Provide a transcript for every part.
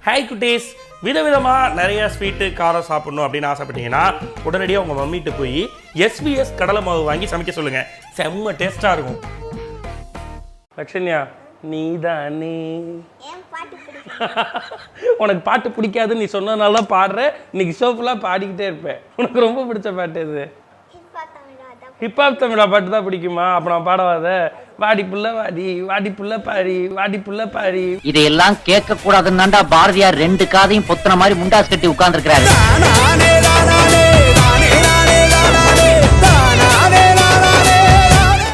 Hi குட்டீஸ், விதவிதமாக நிறைய ஸ்வீட்டு காரம் சாப்பிடணும் அப்படின்னு ஆசைப்பட்டீங்கன்னா உடனடியாக உங்கள் மம்மிட்டு போய் எஸ்பிஎஸ் கடலை மாவு வாங்கி சமைக்க சொல்லுங்கள். செம்ம டேஸ்ட்டாக இருக்கும். லக்ஷன்யா, நீ தானே உனக்கு பாட்டு பிடிக்காதுன்னு நீ சொன்னதுனால தான் பாடுற. இன்னைக்கு ஷோ ஃபுல்லாக பாடிக்கிட்டே இருப்பேன். உனக்கு ரொம்ப பிடிச்ச பாட்டு இது ஹிப்ஹாப் தமிழா பாட்டு தான் பிடிக்குமா? அப்போ நான் பாடவாத வாடி புள்ள வாடி வாடி புள்ள பாரி வாடி புள்ள பாரி. இதையெல்லாம் கேட்க கூடாதுன்னாண்டா பாரதியார் ரெண்டு காதையும் பொத்தன மாதிரி முண்டாஸ் கட்டி உட்கார்ந்து இருக்கிறாரு.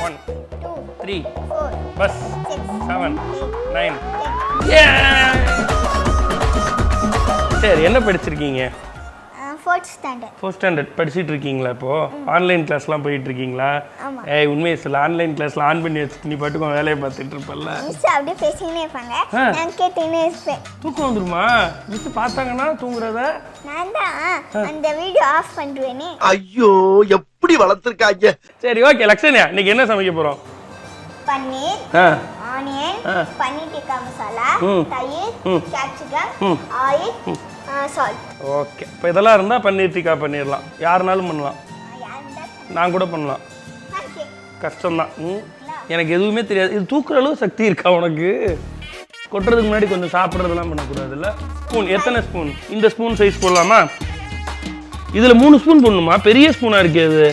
1 2 3 பஸ் 7 9. சரி, என்ன படிச்சிருக்கீங்க? 4th standard படிச்சுட்டு இருக்கீங்களா? இப்போ ஆன்லைன் கிளாஸ்லாம் போயிட்டு இருக்கீங்களா? ஏய், உண்மையை சொல்ல, ஆன்லைன் கிளாஸ்ல ஆன் பண்ணி வச்சுட்டு நீ பாட்டுக்கும் வேலையை பார்த்துட்டு இருப்பல்ல. மிஸ் அப்படியே பேசிக்கிட்டே இருப்பாங்க, நான் கேட்டுக்கிட்டே இருப்பேன். தூக்கம் வந்துருமா? மிஸ் பார்த்தாங்கன்னா தூங்குறத நான் தான் அந்த வீடியோ ஆஃப் பண்ணுவேனே. ஐயோ, எப்படி வளர்த்துருக்காங்க. சரி, ஓகே லக்ஷன்யா, இன்னைக்கு என்ன சமைக்க போறோம்? பன்னீர், ஆனியன், பன்னீர் டிக்கா மசாலா, தயிர், கேப்சிகம், ஆயில், சால்ட். ஓகே, இப்போ இதெல்லாம் இருந்தால் பன்னீர் டிக்கா பண்ணிடலாம். யாருனாலும் பண்ணலாம், நான் கூட பண்ணலாம். கஷ்டம்தான். எனக்கு எதுவுமே தெரியாது. இது தூக்குற அளவு சக்தி இருக்கா உனக்கு? கொட்டுறதுக்கு முன்னாடி கொஞ்சம் சாப்பிட்றதுலாம் பண்ணக்கூடாதுல்ல? ஸ்பூன் எத்தனை ஸ்பூன்? இந்த ஸ்பூன் சைஸ் போடலாமா? இதில் 3 ஸ்பூன் போடணுமா? பெரிய ஸ்பூனாக இருக்கு அது.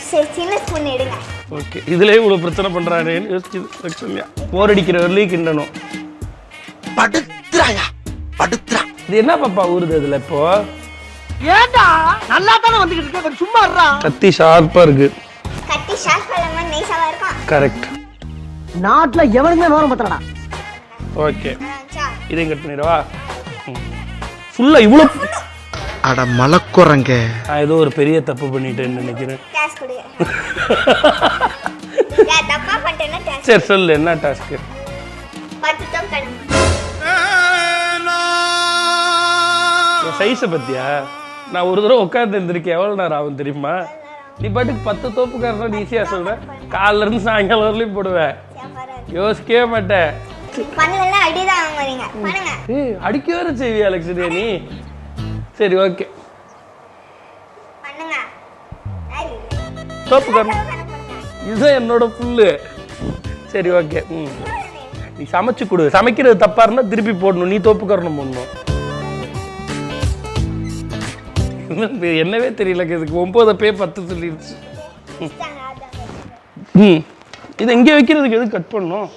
சரி, சின்ன ஸ்பூன் எடுங்க. ஓகே, இதுலேயே இவ்வளோ பிரச்சனை பண்ணுறானேன்னு யோசிச்சு போர் அடிக்கிற வரலையும் கிண்டணும். படுத்துறாயா படுத்துறா. இது என்ன பாப்பா ஊறுது அதுல? இப்போ ஏண்டா நல்லா தானே வந்துகிட்டு இருக்க, கொஞ்சம் சும்மா இருடா. கத்தி ஷார்ப்பா இருக்கு. கத்தி ஷார்ப்பா இல்ல, நைஸாவா இருக்கும். கரெக்ட். நாட்டுல எவனுமே வர மாட்டறடா. ஓகே, இதையும் கட் பண்ணிடவா? ஃபுல்லா இவ்ளோ? அட மலக்குறங்க, நான் ஏதோ ஒரு பெரிய தப்பு பண்ணிட்டேன்னு நினைக்கிறேன். டாஸ்க் கொடு. நான் தப்பா பண்ணிட்டேன்னா டாஸ்க். சரி சொல்லு, என்ன டாஸ்க்? 10 தோப்பு கணக்கு. சைஸை பத்தியா? நான் ஒரு தடவை உட்காந்து இருந்திருக்கேன். எவ்வளோ நேரம் ஆகும் தெரியுமா? நீ பாட்டுக்கு 10 தோப்புக்காரன் ஈஸியாக சொல்கிறேன். காலில இருந்து சாயங்காலம் வரலையும் போடுவேன், யோசிக்கவே மாட்டேன். பண்ணலன்னா அடிதான் வாங்குறீங்க. பண்ணுங்க. அடிக்க வர செய்வியா லக்ஷன்யா நீ? சரி, ஓகே, பண்ணுங்க. தோப்புக்காரன் இதுதான் என்னோட புல்லு. சரி, ஓகே. நீ சமைச்சு கொடு. சமைக்கிறது தப்பா இருந்தா திருப்பி போடணும். நீ தோப்புக்காரணும் போடணும். என்னவே தெரியல, இதுக்கு 9 பே 10 சொல்லிடுச்சு. இது எங்க வைக்கிறதுக்கு எது கட் பண்ணணும்?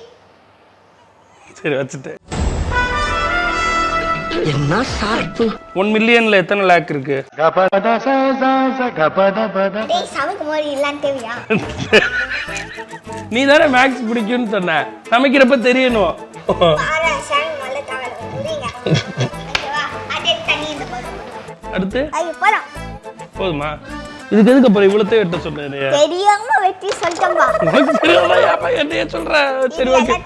சரி, வச்சுட்டேன். என்ன சார்பு? 1 மில்லியன்ல எத்தனை லேக் இருக்கு? டேய், சமைக்கும்போது இல்லன்னு தேவையா? நீ தானே மேக்ஸ் பிடிக்கும்னு சொன்ன. சமைக்கிறப்ப தெரியணும். பாரா சாமி மல்ல தவள புரியுங்க. ஓகேவா? அதே தண்ணி இந்த போடு. அடுத்து ஐயோ போறோம். போதுமா? இதுக்கு எதுக்கு அப்புறம் இவ்வளோத்தே வெட்ட சொல்றேன்? தெரியாம வெட்டி சொல்லிட்டேன்பா. என்னைய சொல்ற? சரி, ஓகே.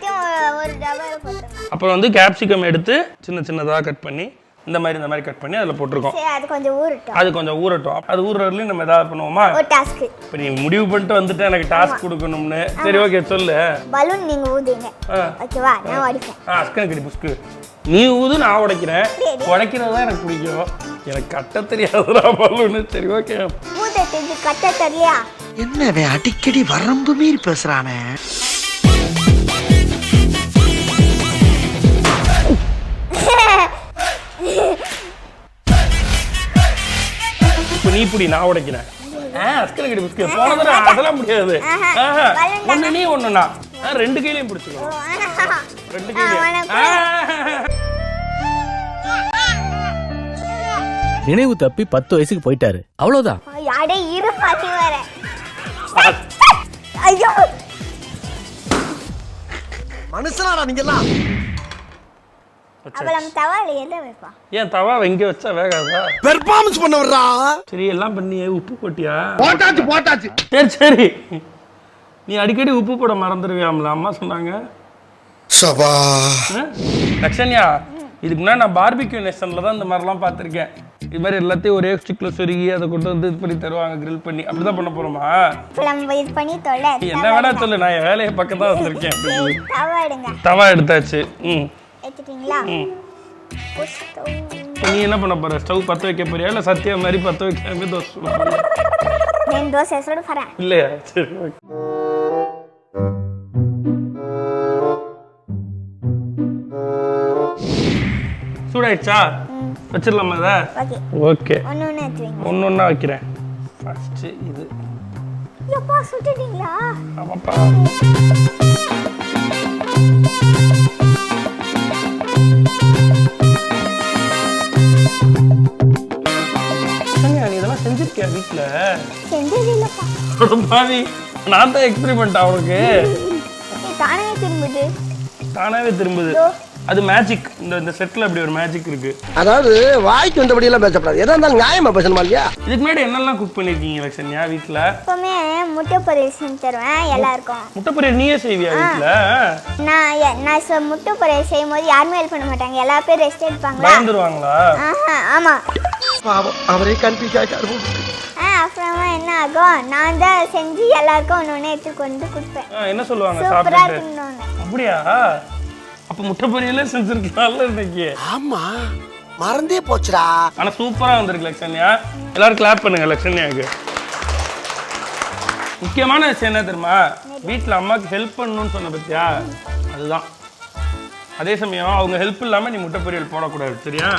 ஒரு டபால போட்டுங்க. அப்புறம் வந்து கேப்சிகம் எடுத்து சின்ன சின்னதாக கட் பண்ணி இந்த மாதிரி கட் பண்ணி அதில் போட்டிருக்கோம். சரி, அது கொஞ்சம் ஊறட்டும். அது ஊறுறதுலையும் நம்ம ஏதாவது பண்ணுவோமா? ஒரு டாஸ்க். இப்போ நீ முடிவு பண்ணிட்டு வந்துட்டு எனக்கு டாஸ்க் கொடுக்கணும்னு. சரி, ஓகே, சொல்லு. பலூன் நீங்க ஊதுங்க. ஓகேவா? நான் உடைப்பேன். அஸ்கன் கடி புஸ்கு. நீ ஊது, நான் உடைக்கிறேன். உடைக்கிறது தான் எனக்கு பிடிக்கும். எனக்கு கட்ட தெரியாதுடா பலூனு. சரி, ஓகே. ஊதத்துக்கு கட்ட தெரியலையா? என்னவே அடிக்கடி வரம்பு மீறி பேசுறானே. இப்போ நீ இப்படி, நான் உடைக்கிறேன். அஸ்கன் கடி புஸ்கு போனதுல அதெல்லாம் முடியாது. ஒன்று நீ ஒன்றுண்ணா 2 கையிலையும் பிடிச்சிக்கோ. 2 கையிலையும். நினைவு தப்பி 10 வயசுக்கு போயிட்டாரு, அவ்வளவுதான். யாரே இரு பாத்தி வர. ஐயோ, மனுஷனாடா நீங்கலாம். அவளம் தவால எல்ல வைப்பா. ஏன் தவா எங்க வச்சா வேகாதா? பெர்ஃபார்மன்ஸ் பண்ண வர்றா. சரி, எல்லாம் பண்ணி உப்பு போட்டியா? போட்டாச்சு. சரி, நீ அடிக்கடி உப்பு போட மறந்துடுவியாம்ல, அம்மா சொன்னாங்க. சபா லக்ஷன்யா, இதுக்கு முன்னாடி நான் பார்பிக்யூ நேஷன்ல தான் இந்த மாதிரிலாம் பார்த்துருக்கேன். இது மாதிரி எல்லாத்தையும் ஒரே ஸ்டிக்ல சொருகி அதை கொண்டு வந்து இது பண்ணி தருவாங்க, கிரில் பண்ணி. அப்படிதான் பண்ண போறோமா? இது பண்ணி தொலை. என்ன வேணா சொல்லு, நான் என் வேலையை பக்கம் தான் வந்திருக்கேன். தவா எடுங்க. தவா எடுத்தாச்சு. எடுத்துட்டீங்களா? நீ என்ன பண்ண போற? ஸ்டவ் பற்ற வைக்க போறியா இல்லை சத்தியா மாதிரி பற்ற வைக்காம தோசை சுட போறியா? நான் தோசை சுட போறேன். இல்லையா? சரி ஓகே. சூடாயிடுச்சா? வச்சிடலாமா இதை? ஓகே ஒன்று ஒன்றா வைக்கிறேன். ஃபர்ஸ்ட் இது. எப்பா சுட்டுட்டீங்களா? ஆமாப்பா. நீ இதெல்லாம் செஞ்சிருக்கியா வீட்டில்? செஞ்சது இல்லப்பா. பாவி நான் தான் எக்ஸ்பெரிமெண்ட் அவனுக்கு. தானாவே திரும்புது. அது மேஜிக். இந்த செட்ல அப்படி ஒரு மேஜிக் இருக்கு. அதாவது வாய்க்கு வந்தபடி எல்லாம் பேசப்படாது. எதா இருந்தாலும் நியாயமா பேசணுமா இல்லையா? இதுக்கு முன்னாடி என்னெல்லாம் குக் பண்ணிருக்கீங்க லட்சண்யா வீட்ல? எப்பவுமே முட்டை பொரியல் செஞ்சு தருவேன் எல்லாருக்கும். முட்டை பொரியல் நீயே செய்வியா வீட்ல? நான் முட்டை பொரியல் செய்யும் போது யாருமே ஹெல்ப் பண்ண மாட்டாங்க. எல்லா பேரும் ரெஸ்ட் எடுப்பாங்களா? பயந்துருவாங்களா? ஆமா. அவரே கன்ஃபியூஸ் ஆயிட்டாரு. அப்புறமா என்ன ஆகும், நான் தான் செஞ்சு எல்லாருக்கும் ஒன்று எடுத்து கொண்டு கொடுப்பேன். என்ன சொல்லுவாங்க சாப்பிட்டு? அப்படியா? அப்ப முட்டை பொரியலே செஞ்சிருக்கலாம்ல இன்னைக்கு. ஆமா மறந்தே போச்சுடா. ஆனா சூப்பரா வந்திருக்கு லட்சண்யா. எல்லாரும் கிளாப் பண்ணுங்க லட்சண்யாக்கு. முக்கியமான விஷயம் என்ன தெரியுமா? வீட்டில் அம்மாவுக்கு ஹெல்ப் பண்ணணும்னு சொன்ன பத்தியா, அதுதான். அதே சமயம் அவங்க ஹெல்ப் இல்லாம நீ முட்டை பொரியல் போடக்கூடாது, சரியா?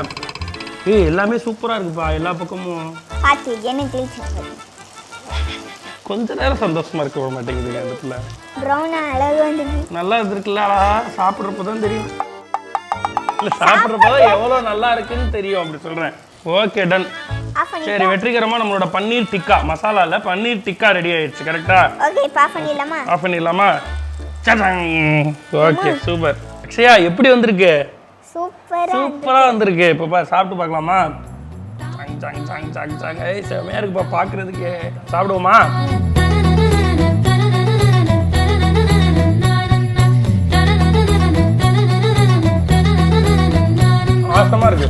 எல்லாமே சூப்பரா இருக்குப்பா எல்லா பக்கமும். கொஞ்ச நேரம் சந்தோஷமா இருக்க மாட்டேங்குது அந்த பிள்ளை. நல்லா இருக்குல்ல, சாப்பிட்றப்பதான் தெரியும். இல்ல சாப்பிட்றப்பதான் எவ்வளவு நல்லா இருக்குன்னு தெரியும், அப்படி சொல்றேன். Okay done. சரி, வெற்றிகரமா நம்மளோட பன்னீர் டிக்கா மசாலால பன்னீர் டிக்கா ரெடி ஆயிடுச்சு. கரெக்டா? ஆஃப் பண்ணிடலாமா? Okay super. அக்ஷயா எப்படி வந்திருக்கு? சூப்பரா வந்திருக்கு. இப்ப சாப்பிட்டு பார்க்கலாமா? செமையா இருக்குப்பா பாக்குறதுக்கு. சாப்பிடுவோமா? ஆசமா இருக்கு.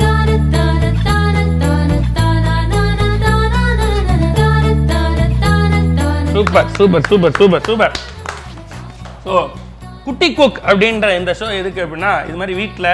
Super super super super super. So குட்டி குக் அப்படின்ற இந்த ஷோ எதுக்கு அப்படின்னா, இது மாதிரி வீட்டில்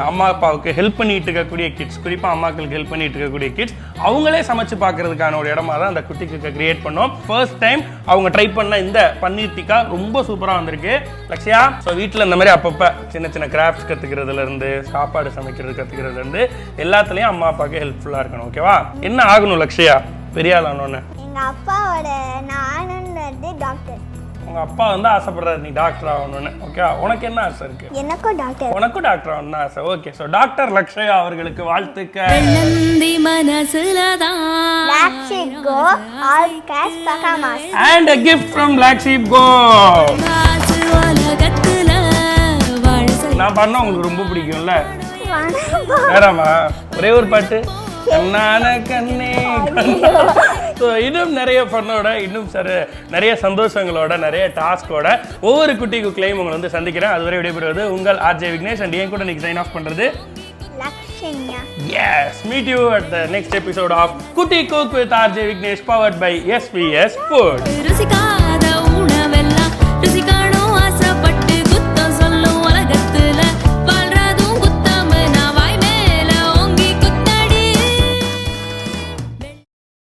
அம்மா அப்பாவுக்கு ஹெல்ப் பண்ணிட்டு இருக்கக்கூடிய கிட்ஸ், குறிப்பாக அம்மாக்களுக்கு ஹெல்ப் பண்ணிட்டு இருக்கக்கூடிய கிட்ஸ் அவங்களே சமைச்சு பார்க்கறதுக்கான ஒரு இடமா தான் அந்த குட்டி குக்கை கிரியேட் பண்ணோம். ஃபர்ஸ்ட் டைம் அவங்க ட்ரை பண்ண இந்த பன்னீர் டிக்கா ரொம்ப சூப்பராக வந்திருக்கு லக்ஷயா. ஸோ வீட்டில் இந்த மாதிரி அப்பப்போ சின்ன சின்ன கிராஃப்ட்ஸ் கற்றுக்கிறதுலேருந்து சாப்பாடு சமைக்கிறது கற்றுக்கிறதுலேருந்து எல்லாத்துலேயும் அம்மா அப்பாவுக்கு ஹெல்ப்ஃபுல்லாக இருக்கணும். ஓகேவா? என்ன ஆகணும் லக்ஷயா பெரிய ஆள் ஆனோன்னு? எங்கள் அப்பாவோட நானுன்றது டாக்டர். உங்க அப்பா வந்து ஆசைப்படுறாரு நீ டாக்டர் ஆகணும்னு. ஓகே, உனக்கு என்ன ஆசை இருக்கு? எனக்கும் டாக்டர். உனக்கும் டாக்டர் ஆகணும்னு ஆசை. ஓகே, சோ டாக்டர் லக்ஷயா அவர்களுக்கு வாழ்த்துக்கள். Blacksheep Go all cash pakamas and a gift from Blacksheep Go. நான் பண்ண உங்களுக்கு ரொம்ப பிடிக்கும்ல? வேறாமா ஒரே ஒரு பாட்டு கண்ணான கண்ணே. ஸோ இன்னும் நிறைய ஃபன்னோட, இன்னும் நிறைய சந்தோஷங்களோட, நிறைய டாஸ்கோட ஒவ்வொரு குட்டி குக்லையும் உங்களை வந்து சந்திக்கிறேன். அதுவரை விடைபெறுவது உங்கள் ஆர்ஜே விக்னேஷ். அண்ட் என் கூட இன்னைக்கு சைன் ஆஃப் பண்றது Lakshanya. Yes, meet you at the next episode of Kutty Cook with RJ Vignesh, powered by SVS Food.